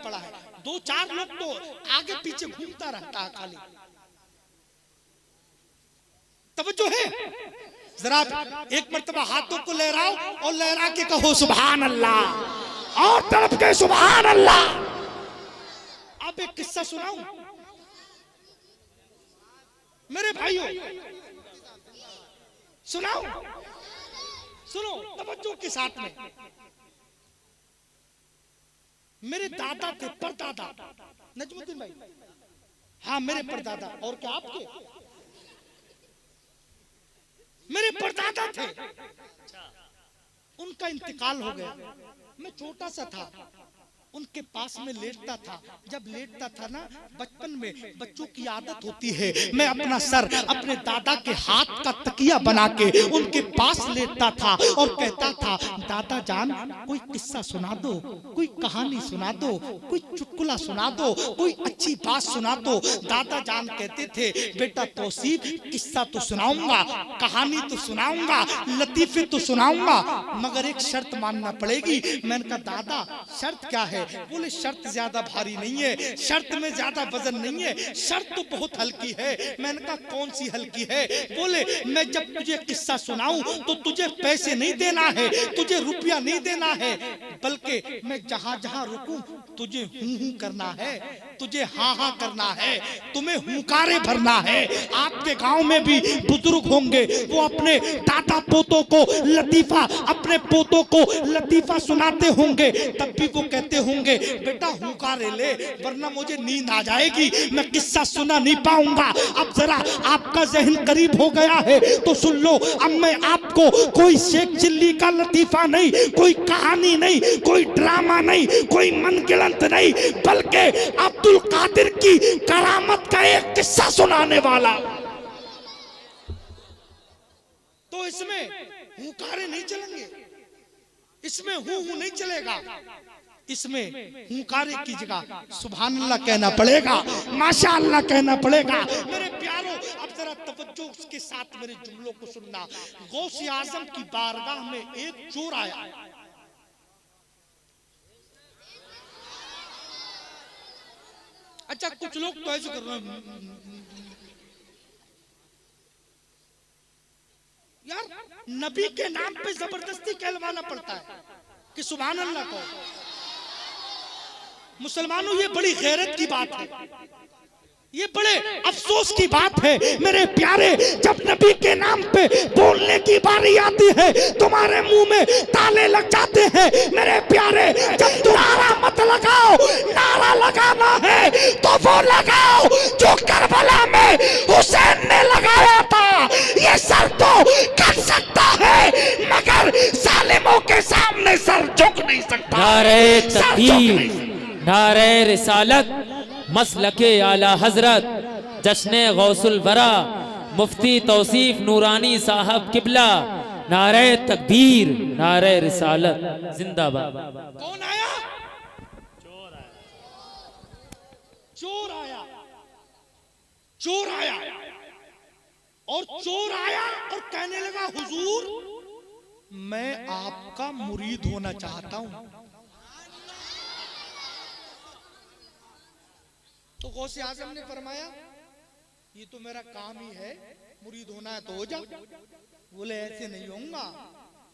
पड़ा है, 2-4 लोग तो आगे पीछे घूमता रहता है खाली। तवज्जो है, जरा एक मर्तबा हाथों को लहराओ और लहरा के कहो सुभान अल्लाह, और तड़प के सुभान अल्लाह। अब एक किस्सा सुनाऊं मेरे भाइयों, सुनाओ, सुनो तवज्जो के साथ में। मेरे दादा थे, परदादा, नजमुद्दीन भाई, हाँ मेरे परदादा, और क्या आपके? मेरे परदादा थे, उनका इंतकाल हो गया। मैं छोटा सा था, उनके पास में लेटता था। जब लेटता था ना, बचपन में बच्चों की आदत होती है, मैं अपना सर अपने दादा के हाथ का तकिया बना के उनके पास लेटता था और कहता था, दादा जान कोई किस्सा सुना दो, कोई कहानी सुना दो, कोई चुटकुला सुना दो, कोई अच्छी बात सुना दो। दादा जान कहते थे, बेटा तौसीफ किस्सा तो सुनाऊंगा, कहानी तो सुनाऊंगा, लतीफे तो सुनाऊंगा, मगर एक शर्त मानना पड़ेगी। मैंने कहा दादा शर्त क्या है? बोले शर्त ज्यादा भारी नहीं है, शर्त में ज्यादा वजन नहीं है, शर्त तो बहुत हल्की है। मैंने कहा कौन सी हल्की है? बोले मैं जब तुझे किस्सा सुनाऊं तो तुझे पैसे नहीं देना है, तुझे रुपया नहीं देना है, बल्कि मैं जहां जहां रुकूं तुझे हूं हूं करना है, तुझे हाँ हाँ करना है, तुम्हें हुंकारे भरना है। आपके गांव में भी बुजुर्ग होंगे, वो अपने दादा पोतों को लतीफा, अपने पोतों को लतीफा सुनाते होंगे, तब भी वो कहते होंगे बेटा हुंकारे ले, वरना मुझे नींद आ जाएगी, मैं किस्सा सुना नहीं पाऊंगा। अब जरा आपका जहन करीब हो गया है तो सुन लो, अब मैं आपको कोई शेख चिल्ली का लतीफा नहीं, कोई कहानी नहीं, कोई ड्रामा नहीं, कोई मनगढ़ंत नहीं, बल्कि अब्दुल कादिर की करामत का एक किस्सा सुनाने वाला। तो इसमें हुंकारे नहीं चलेंगे, इसमें हूं नहीं चलेगा, इसमें हुंकारे की जगह सुभान अल्लाह कहना पड़ेगा, माशा अल्लाह कहना पड़ेगा। मेरे प्यारों अब जरा तवज्जो के साथ मेरे जुमलों को सुनना। गौसे आजम की बारगाह में एक चोर आया। अच्छा कुछ लोग तो ऐसे कर रहे हैं यार, नबी के नाम पे जबरदस्ती कहलवाना पड़ता है कि सुभान अल्लाह को। मुसलमानों ये बड़ी गैरत की बात है, ये बड़े अफसोस की बात है मेरे प्यारे। जब नबी के नाम पे बोलने की बारी आती है तुम्हारे मुंह में ताले लग जाते हैं मेरे प्यारे। जब नारा मत लगाओ, नारा लगाना है तो वो लगाओ जो करबला में हुसैन ने लगाया था। ये सर तो कर सकता है मगर जालिमों के सामने सर झुक नहीं सकता। नारे तकबीर, नारे रिसालत, मसलके आला हजरत, जश्ने गौसुल वरा, मुफ्ती तौसीफ नूरानी साहब किबला, नारे तकबीर, नारे रिसालत, जिंदाबाद। कौन आया? चोर आया, चोर आया, चोर आया, और चोर आया और कहने लगा हुजूर मैं आपका मुरीद होना चाहता हूं। तो गौसे आजम ने फरमाया ये तो मेरा काम ही है, मुरीद होना है तो हो जा। बोले ऐसे नहीं होऊंगा।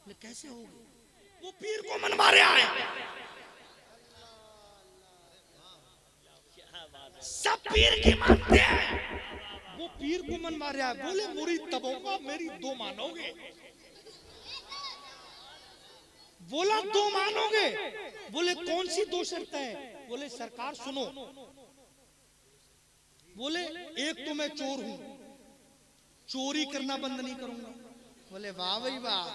बोले कैसे होगा? वो पीर को मनवा रहा है, सब पीर की मानते हैं, वो पीर को मनवा रहा है। बोले मुरीद तब होगा मेरी दो मानोगे। बोला दो मानोगे? बोले कौन सी दो शर्तें हैं? बोले सरकार सुनो, बोले एक तो मैं चोर हूं, चोरी करना बंद नहीं करूंगा। बोले वाह भाई वाह,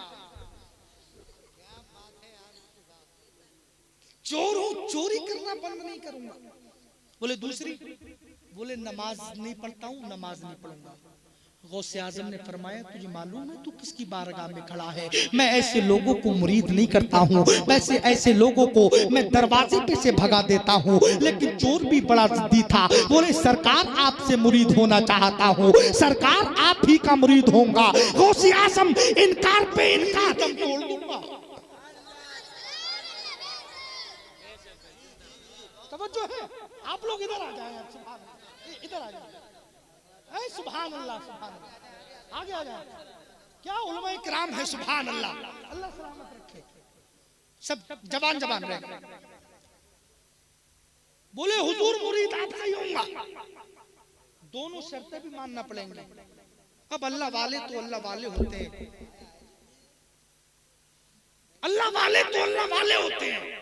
चोर हूं, चोरी करना बंद नहीं करूंगा। बोले दूसरी? बोले नमाज नहीं पढ़ता हूं, नमाज नहीं पढ़ूंगा। गौसे आजम ने फरमाया तुझे मालूम है तू किसकी बारगाह में खड़ा है? मैं ऐसे लोगों को मुरीद नहीं करता हूँ, वैसे ऐसे लोगों को मैं दरवाजे पे से भगा देता हूँ। लेकिन चोर भी बड़ा जिद्दी था। बोले सरकार आपसे मुरीद होना चाहता हूँ, सरकार आप ही का मुरीद होऊंगा। गौसे आजम इनकार पे इनकार, तुम तोड़ दूंगा, तवज्जो है? आप लोग इधर आ जाए, इधर आ जाए। सुभान अल्लाह, सुभान अल्लाह, आगे आ जाए। क्या उलमा इकराम है, सुभान अल्लाह, अल्लाह सलामत रखे। सब जवान जवान रहे। बोले हुजूर मुरीद आपका ही होगा, दोनों शर्तें भी मानना पड़ेंगे। अब अल्लाह वाले तो अल्लाह वाले होते हैं, अल्लाह वाले तो अल्लाह वाले होते हैं।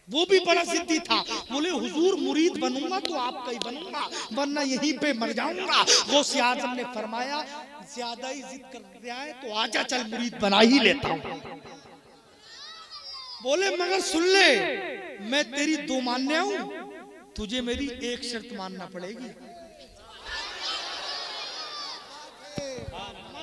वो भी बड़ा जिद्दी था, बोले हुजूर मुरीद बनूंगा तो आपका ही बनूंगा, वरना यहीं पे मर जाऊंगा। गौसे आजम ने फरमाया ज्यादा ही जिद कर रहा है तो आजा चल मुरीद बना ही लेता हूं। बोले मगर सुन ले, मैं तेरी दो मान्य हूं, तुझे मेरी एक शर्त मानना पड़ेगी।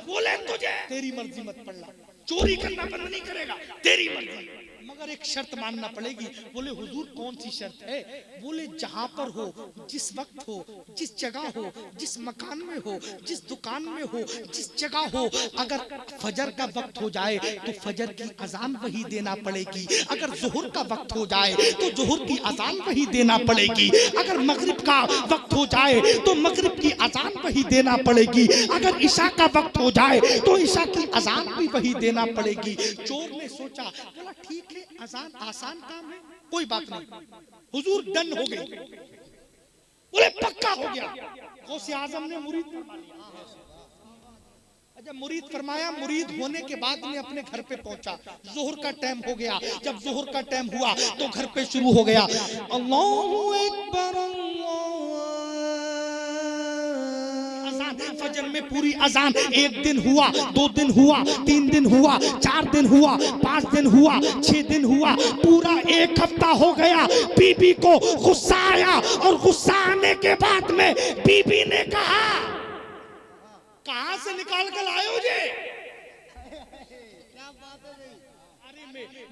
बोले तुझे तेरी मर्जी मत पड़ना, चोरी करना बंद नहीं करेगा, तेरी मर्जी, मगर एक शर्त मानना पड़ेगी। बोले हुजूर कौन सी शर्त है? बोले जहां पर हो, जिस वक्त हो, जिस जगह हो, जिस मकान में हो, जिस दुकान में हो, जिस जगह हो, अगर फजर का वक्त हो जाए तो फजर की अजान वही देना पड़ेगी, अगर जोहर का वक्त हो जाए तो जोहर की अजान वही देना पड़ेगी, अगर मगरिब का वक्त हो जाए तो मगरिब की अजान वही देना पड़ेगी, अगर ईशा का वक्त हो जाए तो ईशा की अजान भी वही देना पड़ेगी। चोर ने सोचा, बोला ठीक है, आसान आसान काम है, कोई बात नहीं। हुजूर डन हो गए, बोले पक्का हो गया। गौसे आजम ने मुरीद, जब मुरीद फरमाया, मुरीद होने के बाद में अपने घर पे पहुंचा, जोहर का टाइम हो गया। जब जोहर का टाइम हुआ तो घर पे शुरू हो गया, अल्लाहू अकबर, फजर में पूरी अजान। एक दिन हुआ, 2 दिन हुआ, 3 दिन हुआ, 4 दिन हुआ, 5 दिन हुआ, 6 दिन हुआ, पूरा 1 हफ्ता हो गया। बीबी को गुस्सा आया और गुस्सा आने के बाद में बीबी ने कहा, कहां से निकाल कर लाए हो जी?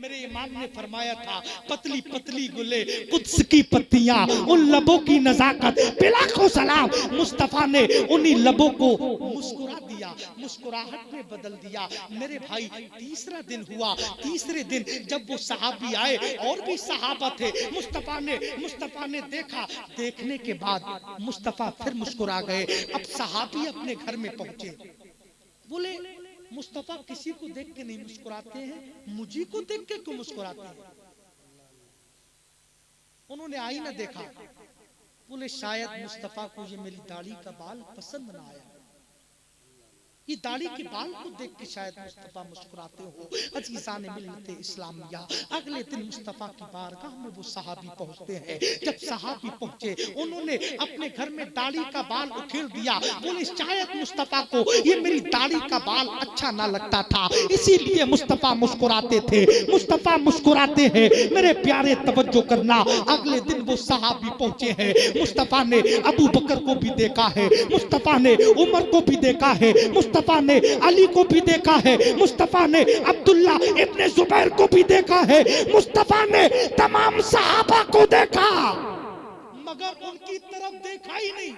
मेरे इमाम ने फरमाया था, पतली पतली गुले कुद्स की पत्तियां, उन लबों की नजाकत, बिलाखो सलाम। मुस्तफा ने उन्हीं लबों को मुस्कुरा दिया, मुस्कुराहट में बदल दिया। मेरे भाई तीसरा दिन हुआ, तीसरे दिन जब वो सहाबी आए, और भी सहाबा थे, मुस्तफा ने देखा, देखने के बाद मुस्तफा फिर मुस्कुरा गए। अब सहाबी अपने घर में पहुंचे, बोले मुस्तफा किसी को देख के नहीं मुस्कुराते हैं, मुझे को देख के क्यों मुस्कुराते हैं? उन्होंने आईना देखा, बोले शायद मुस्तफा को ये मेरी दाढ़ी का बाल पसंद ना आया, ये दाढ़ी के बाल को देख के शायद मुस्तफा मुस्कुराते हो। अजीज़ान मिलते इस्लामिया, अगले दिन मुस्तफा की बारगाह में वो सहाबी पहुंचते हैं। जब सहाबी पहुंचे, उन्होंने अपने घर में दाढ़ी का बाल उखेड़ दिया, बोले शायद मुस्तफा को ये मेरी दाढ़ी का बाल अच्छा ना लगता था, इसीलिए मुस्तफा मुस्कुराते थे। मुस्तफा मुस्कुराते हैं, मेरे प्यारे तवज्जो करना। अगले दिन वो सहाबी पहुंचे हैं, मुस्तफा ने अबू बकर को भी देखा है, मुस्तफा ने उमर को भी देखा है, मुस्तफा ने अली को भी देखा है, मुस्तफा ने अब्दुल्ला इब्ने जुबैर को भी देखा है, मुस्तफा ने तमाम सहाबा को देखा, मगर उनकी तरफ देखा ही नहीं।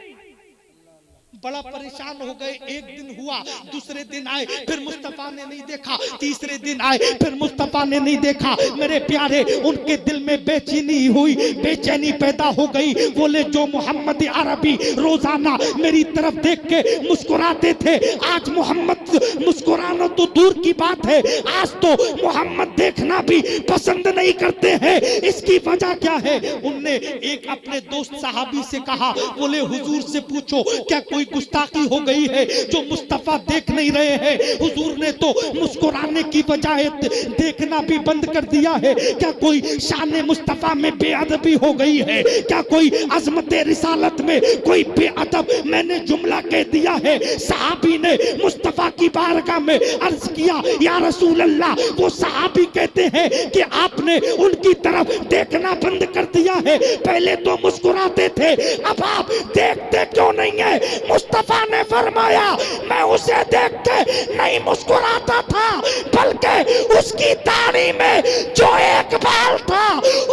बड़ा परेशान हो गए। एक दिन हुआ, दूसरे दिन आए, फिर मुस्तफा ने नहीं देखा, तीसरे दिन आए, फिर मुस्तफा ने नहीं देखा। मेरे प्यारे, उनके दिल में बेचैनी हुई, बेचैनी पैदा हो गई। बोले जो मोहम्मद अरबी रोजाना मेरी तरफ देख के मुस्कुराते थे, आज मोहम्मद मुस्कुराना तो दूर की बात है, आज तो मोहम्मद देखना भी पसंद नहीं करते हैं। इसकी वजह क्या है? उनने एक अपने दोस्त सहाबी से कहा, बोले हुजूर से पूछो क्या कोई गुस्ताखी हो गई है जो मुस्तफा देख नहीं रहे हैं? हुजूर ने तो मुस्कुराने की बजाय देखना भी बंद कर दिया है। क्या कोई शान मुस्तफा में बेअदबी हो गई है? क्या कोई अजमत रिसालत में कोई बेअदब मैंने जुमला कह दिया है? सहाबी ने मुस्तफा की बारगाह में अर्ज किया, या रसूल अल्लाह, वो सहाबी कहते हैं कि आपने उनकी तरफ देखना बंद कर दिया है, पहले तो मुस्कुराते थे, अब आप देखते क्यों नहीं है? मुस्तफा ने फरमाया, मैं उसे देख के नहीं मुस्कुराता था, बल्कि उसकी दाढ़ी में जो एक बाल था,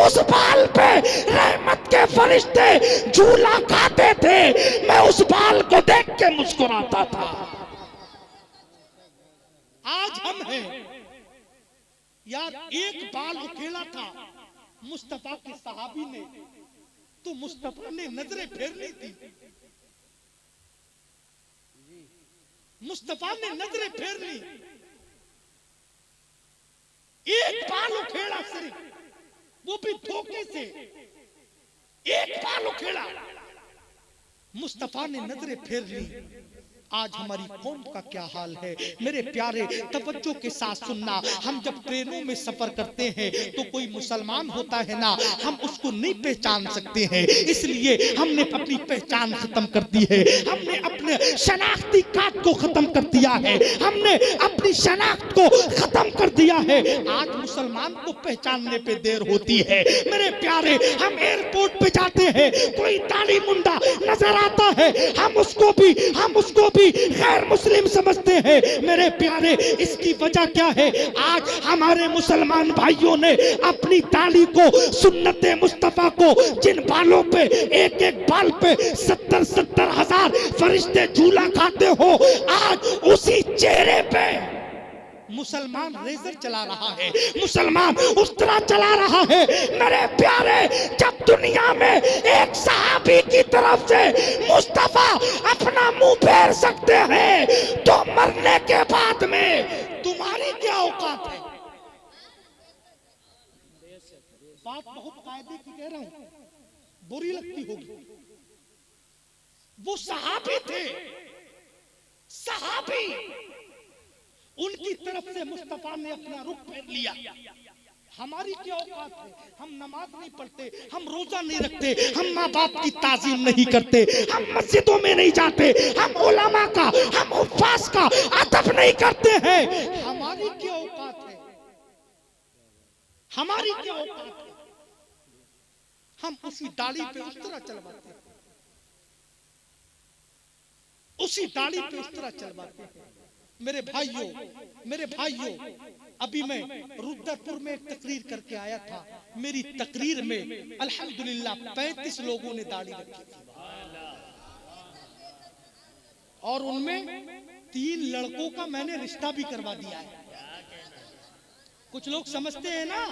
उस बाल पे रहमत के फरिश्ते झूला खाते थे, मैं उस बाल को देख के मुस्कुराता था। आज हम हैं यार, एक बाल उखेड़ा था मुस्तफा के सहाबी ने, तो मुस्तफा ने नजरें फेरनी थी, मुस्तफा ने नजरें फेरनी। एक बाल उखेड़ा सिर्फ, वो भी धोखे से, एक बाल उखेड़ा, मुस्तफा ने नजरें फेर ली। आज हमारी कौम का क्या हाल है मेरे प्यारे, तवज्जो के साथ सुनना। हम जब ट्रेनों में सफर करते हैं तो कोई मुसलमान होता है ना, हम उसको नहीं पहचान सकते हैं, इसलिए हमने अपनी पहचान खत्म कर दी है, हमने अपने शनाख्ती कार्ड को खत्म कर दिया है, हमने अपनी शनाख्त को खत्म कर दिया है। आज मुसलमान को पहचानने पे देर होती है मेरे प्यारे। हम एयरपोर्ट पे जाते हैं, कोई दाढ़ी मुंडा नजर आता है, हम उसको भी गैर मुस्लिम समझते हैं मेरे प्यारे। इसकी वजह क्या है? आज हमारे मुसलमान भाइयों ने अपनी दाढ़ी को, सुन्नते मुस्तफा को, जिन बालों पे एक एक बाल पे 70-70 हजार फरिश्ते झूला खाते हो, आज उसी चेहरे पे मुसलमान रेजर चला रहा है, मुसलमान उस्तरा चला रहा है मेरे प्यारे। जब दुनिया में एक सहाबी की तरफ से मुस्तफा अपना मुंह फेर सकते हैं, तो मरने के बाद में तुम्हारी क्या औकात है? बात बहुत कायदे की कह रहा हूं, बुरी लगती होगी। वो सहाबी थे, सहाबी, उनकी तरफ से मुस्तफा ने अपना रुख फेर लिया। हमारी क्या औकात है? हम नमाज नहीं पढ़ते, हम रोजा नहीं रखते, हम माँ बाप की ताजीम नहीं करते, हम मस्जिदों में नहीं जाते, हम उलमा का, हम उपवास का अदब नहीं करते हैं। हमारी क्या औकात है? हमारी क्या औकात है? हम उसी दाढ़ी पे उस तरह चलवाते हैं, उसी दाढ़ी पे उस तरह चलवाते हैं मेरे भाइयों। अभी मैं रुद्रपुर में एक तकरीर करके आया था। मेरी तकरीर में अल्हम्दुलिल्लाह 35 लोगों ने दाढ़ी रखी थी, और उनमें 3 लड़कों का मैंने रिश्ता भी करवा दिया है। कुछ लोग समझते हैं ना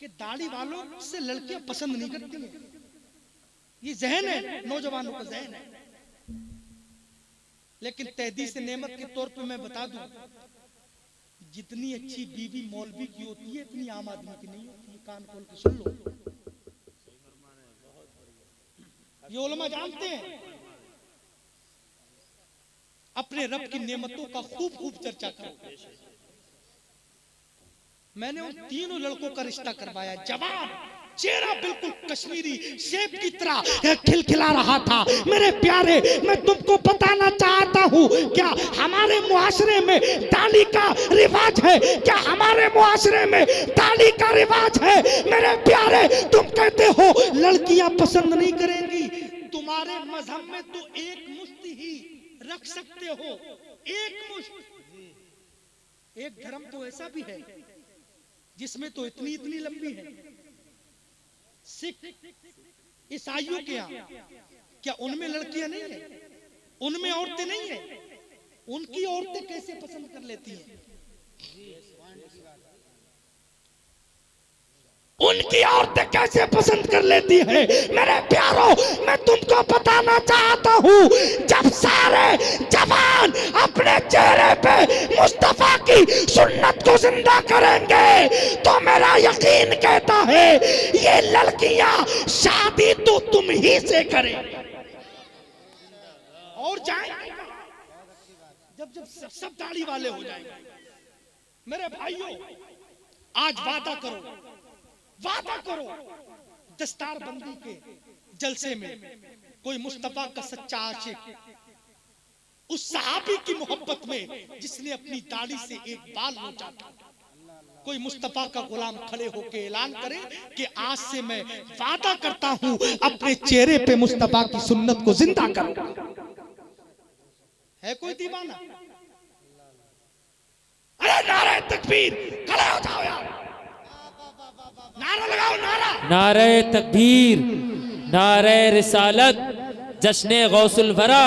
कि दाढ़ी वालों से लड़कियां पसंद नहीं करती हैं, ये जहन है नौजवानों का जहन है। लेकिन तहदी से नेमत के तौर पे मैं बता दूं, जितनी अच्छी बीवी मौलवी की होती है, इतनी आम आदमी की नहीं होती। कान खोल के सुन लो, ये उलमा जानते हैं। अपने रब की नेमतों का खूब खूब चर्चा करो। मैंने उन 3 लड़कों का रिश्ता करवाया। जवान, चेहरा बिल्कुल कश्मीरी सेब की तरह खिलखिला रहा था मेरे प्यारे। मैं तुमको बताना चाहता हूँ, क्या हमारे मुआशरे में दाढ़ी का रिवाज है? क्या हमारे मुआशरे में दाढ़ी का रिवाज है मेरे प्यारे? तुम कहते हो लड़कियां पसंद नहीं करेंगी, तुम्हारे मजहब में तो एक मुश्त ही रख सकते हो, एक मुश्त। एक धर्म तो ऐसा भी है जिसमें तो इतनी इतनी लंबी है। सिख, ईसाइयों के यहाँ क्या उनमें लड़कियां नहीं है? उनमें औरतें नहीं है? उनकी औरतें कैसे पसंद कर लेती हैं? उनकी औरतें कैसे पसंद कर लेती है मेरे प्यारों? मैं तुमको बताना चाहता हूँ, जब सारे जवान अपने चेहरे पे मुस्तफा की सुन्नत को जिंदा करेंगे, तो मेरा यकीन कहता है ये लड़कियां शादी तो तुम ही से करें। और जाएंगे जब सब दाढ़ी वाले हो जाएंगे। मेरे भाइयों, आज वादा करो दस्तार बंदी के जलसे में कोई मुस्तफा का सच्चा आशिक, उस सहाबी की मोहब्बत में जिसने अपनी दाढ़ी से एक बाल नोचा था, कोई मुस्तफा का गुलाम खड़े होकर ऐलान करे कि आज से मैं वादा करता हूं अपने चेहरे पे मुस्तफा की सुन्नत को जिंदा करूंगा। है कोई दीवाना? अरे नारे तकबीर, खड़े हो जाओ यार, नारा लगाओ, नारे तकबीर, नारे रिसालत, जश्ने गौसुल वरा,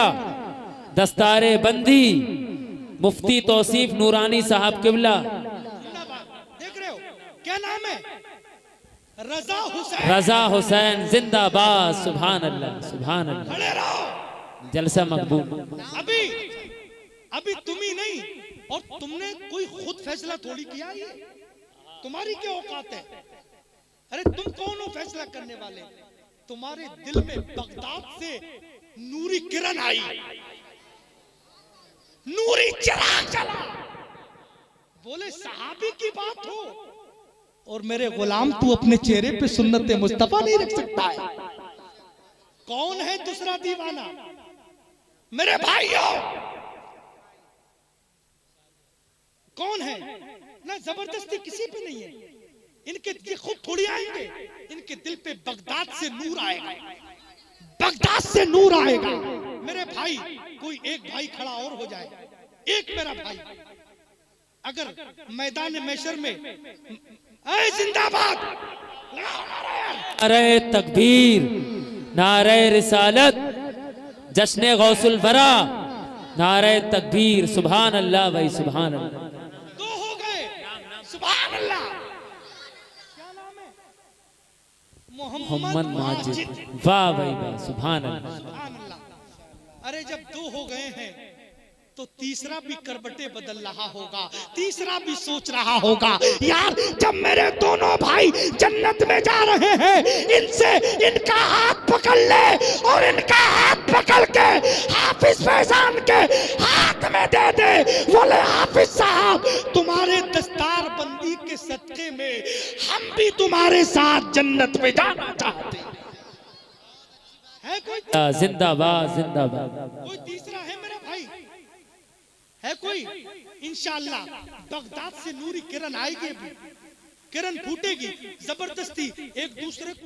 दस्तारे बंदी, मुफ्ती तौसीफ नूरानी साहब किबला। देख रहे हो क्या नाम है? रजा हुसैन जिंदाबाद। सुभान अल्लाह, सुभान अल्लाह। खड़े रहो। जलसा मकबूल। अभी तुम ही नहीं, और तुमने कोई खुद फैसला थोड़ी किया, ये तुम्हारी क्या औकात है? अरे तुम कौन हो फैसला करने वाले? तुम्हारे दिल में बगदाद से नूरी किरण आई, नूरी चिराग जला। बोले सहाबी की बात हो, और मेरे गुलाम तू अपने चेहरे पे सुन्नत मुस्तफा नहीं रख सकता है। कौन है दूसरा दीवाना? मेरे भाइयों, कौन है? ना जबरदस्ती किसी पे नहीं है। इनके ये खुद थोड़ी आएंगे, इनके दिल पे बगदाद से नूर आएगा, बगदाद से नूर आएगा। मेरे भाई, कोई एक भाई खड़ा और हो जाए, एक मेरा भाई अगर मैदान मैशर में ऐ जिंदाबाद, नारे तकबीर, नारे रिसालत, जश्न गौसुल वरा, नारे तकबीर। सुभान अल्लाह भाई, सुभान अल्लाह। दो हो गए, सुभान अल्लाह। क्या नाम है? मोहम्मद माजिद। वाह भाई वाह, सुभान अल्लाह। सुभान अल्लाह। अरे जब दो हो गए हैं तो तीसरा भी करवटे बदल रहा होगा, तीसरा भी सोच रहा होगा, यार जब मेरे दोनों भाई जन्नत में जा रहे हैं, इनसे इनका हाथ पकड़ ले और इनका हाथ पकड़ के हाफिज फैजान के हाथ में दे दे। बोले हाफिज साहब, तुम्हारे दस्तार बंदी के सदके में हम भी तुम्हारे साथ जन्नत में जाना चाहते हैं। कोई जिंदाबाद, जिंदाबाद। कोई तीसरा है मेरा भाई? है कोई? इंशाअल्लाह बगदाद से नूरी किरण आएगी, किरण फूटेगी, जबरदस्ती एक दूसरे